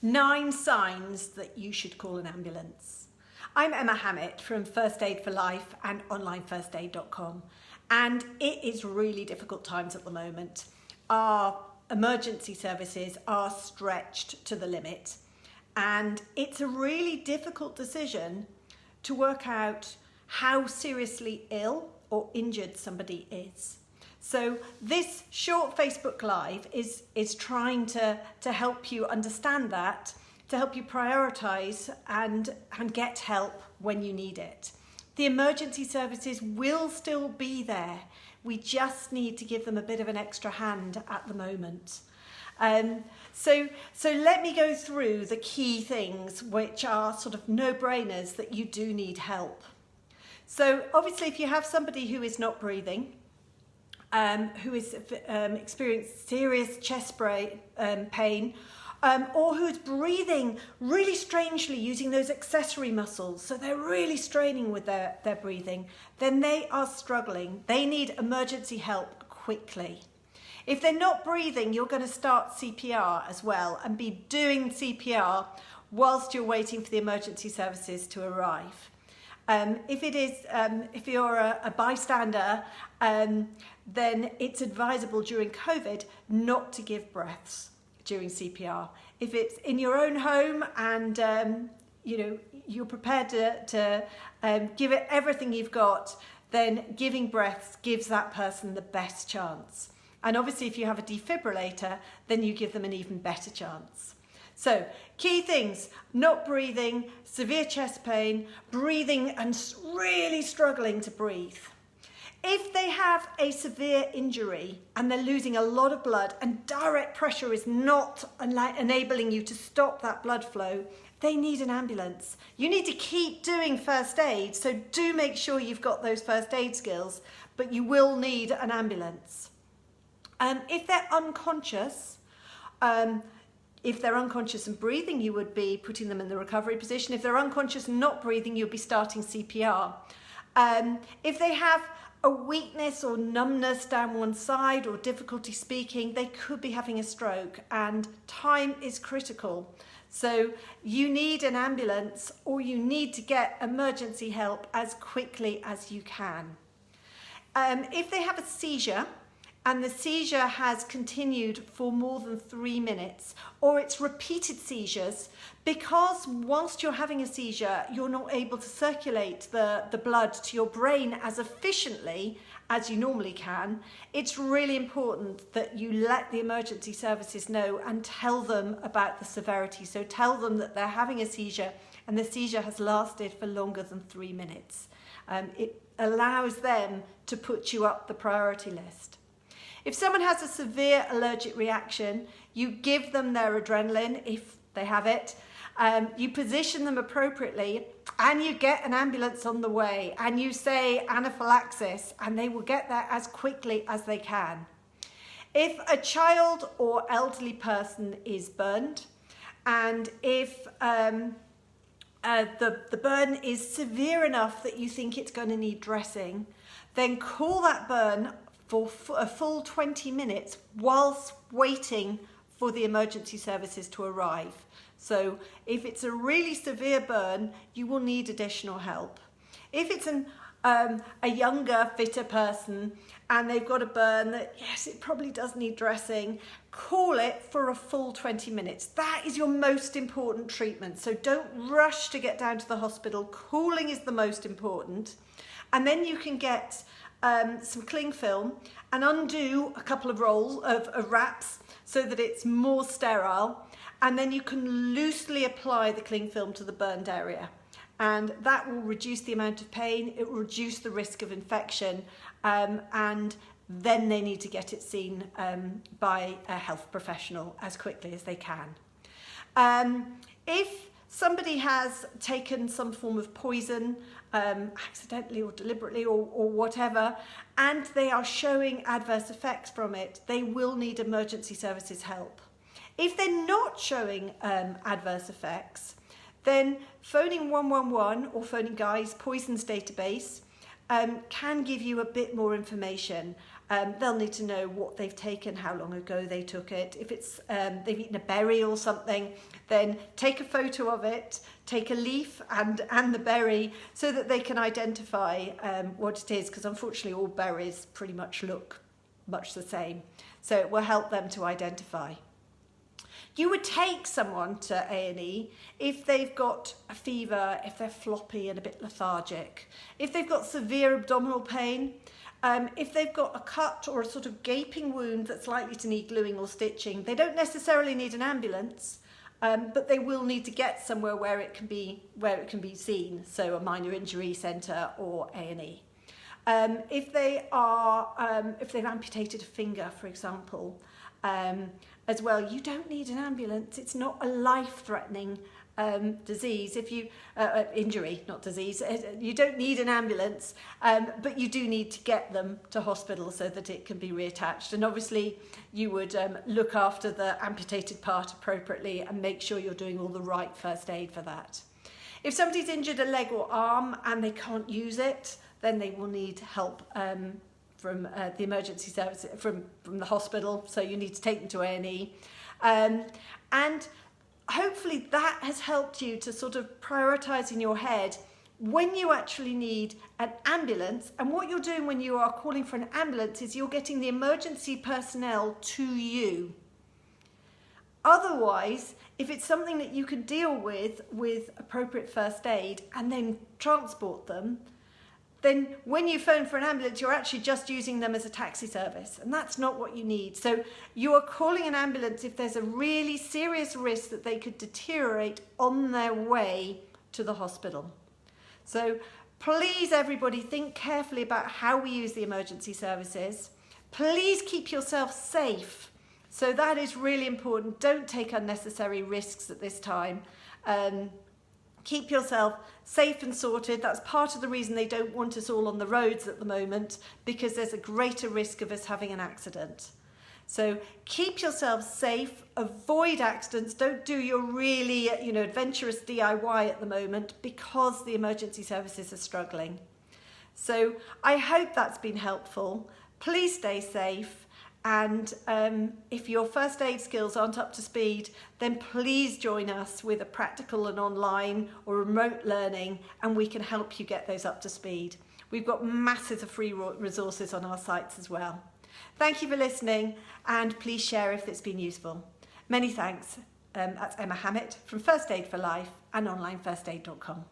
9 signs that you should call an ambulance. I'm Emma Hammett from First Aid for Life and onlinefirstaid.com, and it is really difficult times at the moment. Our emergency services are stretched to the limit, and it's a really difficult decision to work out how seriously ill or injured somebody is. So this short Facebook Live is trying to help you understand that, to help you prioritise and get help when you need it. The emergency services will still be there. We just need to give them a bit of an extra hand at the moment. So let me go through the key things which are sort of no-brainers that you do need help. So obviously if you have somebody who is not breathing, who is experienced serious chest pain, or who is breathing really strangely using those accessory muscles, so they're really straining with their breathing, then they are struggling. They need emergency help quickly. If they're not breathing, you're going to start CPR as well and be doing CPR whilst you're waiting for the emergency services to arrive. If you're a bystander, then it's advisable during COVID not to give breaths during CPR. If it's in your own home and you're prepared to give it everything you've got, then giving breaths gives that person the best chance. And obviously if you have a defibrillator, then you give them an even better chance. So, key things: not breathing, severe chest pain, breathing and really struggling to breathe. If they have a severe injury and they're losing a lot of blood and direct pressure is not enabling you to stop that blood flow, they need an ambulance. You need to keep doing first aid, so do make sure you've got those first aid skills, but you will need an ambulance. If they're unconscious, and breathing, you would be putting them in the recovery position. If they're unconscious and not breathing, you'll be starting CPR. If they have a weakness or numbness down one side or difficulty speaking, they could be having a stroke, and time is critical. So you need an ambulance or you need to get emergency help as quickly as you can. If they have a seizure, and the seizure has continued for more than 3 minutes, or it's repeated seizures, because whilst you're having a seizure, you're not able to circulate the blood to your brain as efficiently as you normally can, it's really important that you let the emergency services know and tell them about the severity. So tell them that they're having a seizure and the seizure has lasted for longer than 3 minutes. It allows them to put you up the priority list. If someone has a severe allergic reaction, you give them their adrenaline if they have it, you position them appropriately, and you get an ambulance on the way, and you say anaphylaxis, and they will get there as quickly as they can. If a child or elderly person is burned, and if the burn is severe enough that you think it's going to need dressing, then call that burn for a full 20 minutes whilst waiting for the emergency services to arrive. So if it's a really severe burn, you will need additional help. If it's a younger, fitter person and they've got a burn that, yes, it probably does need dressing, call it for a full 20 minutes. That is your most important treatment. So don't rush to get down to the hospital. Cooling is the most important. And then you can get some cling film and undo a couple of rolls of wraps so that it's more sterile, and then you can loosely apply the cling film to the burned area, and that will reduce the amount of pain, it will reduce the risk of infection, and then they need to get it seen by a health professional as quickly as they can. If somebody has taken some form of poison, accidentally or deliberately or whatever, and they are showing adverse effects from it, they will need emergency services help. If they're not showing adverse effects, then phoning 111 or phoning Guy's Poisons database can give you a bit more information. They'll need to know what they've taken, how long ago they took it. If it's they've eaten a berry or something, then take a photo of it, take a leaf and the berry so that they can identify what it is, because unfortunately all berries pretty much look much the same. So it will help them to identify. You would take someone to A&E if they've got a fever, if they're floppy and a bit lethargic, if they've got severe abdominal pain, if they've got a cut or a sort of gaping wound that's likely to need gluing or stitching. They don't necessarily need an ambulance, but they will need to get somewhere where it can be seen, so a minor injury centre or A&E. If they've amputated a finger, for example, as well, you don't need an ambulance. It's not a life-threatening disease. If you injury, not disease, you don't need an ambulance, but you do need to get them to hospital so that it can be reattached. And obviously, you would look after the amputated part appropriately and make sure you're doing all the right first aid for that. If somebody's injured a leg or arm and they can't use it, then they will need help from the emergency service, from the hospital, so you need to take them to A&E. And hopefully that has helped you to sort of prioritise in your head when you actually need an ambulance. And what you're doing when you are calling for an ambulance is you're getting the emergency personnel to you. Otherwise, if it's something that you can deal with appropriate first aid and then transport them, then when you phone for an ambulance, you're actually just using them as a taxi service, and that's not what you need. So you are calling an ambulance if there's a really serious risk that they could deteriorate on their way to the hospital. So please, everybody, think carefully about how we use the emergency services. Please keep yourself safe. So that is really important. Don't take unnecessary risks at this time. Keep yourself safe and sorted. That's part of the reason they don't want us all on the roads at the moment, because there's a greater risk of us having an accident. So keep yourself safe, avoid accidents. Don't do your really, adventurous DIY at the moment, because the emergency services are struggling. So I hope that's been helpful. Please stay safe. And if your first aid skills aren't up to speed, then please join us with a practical and online or remote learning, and we can help you get those up to speed. We've got masses of free resources on our sites as well. Thank you for listening, and please share if it's been useful. Many thanks. That's Emma Hammett from First Aid for Life and onlinefirstaid.com.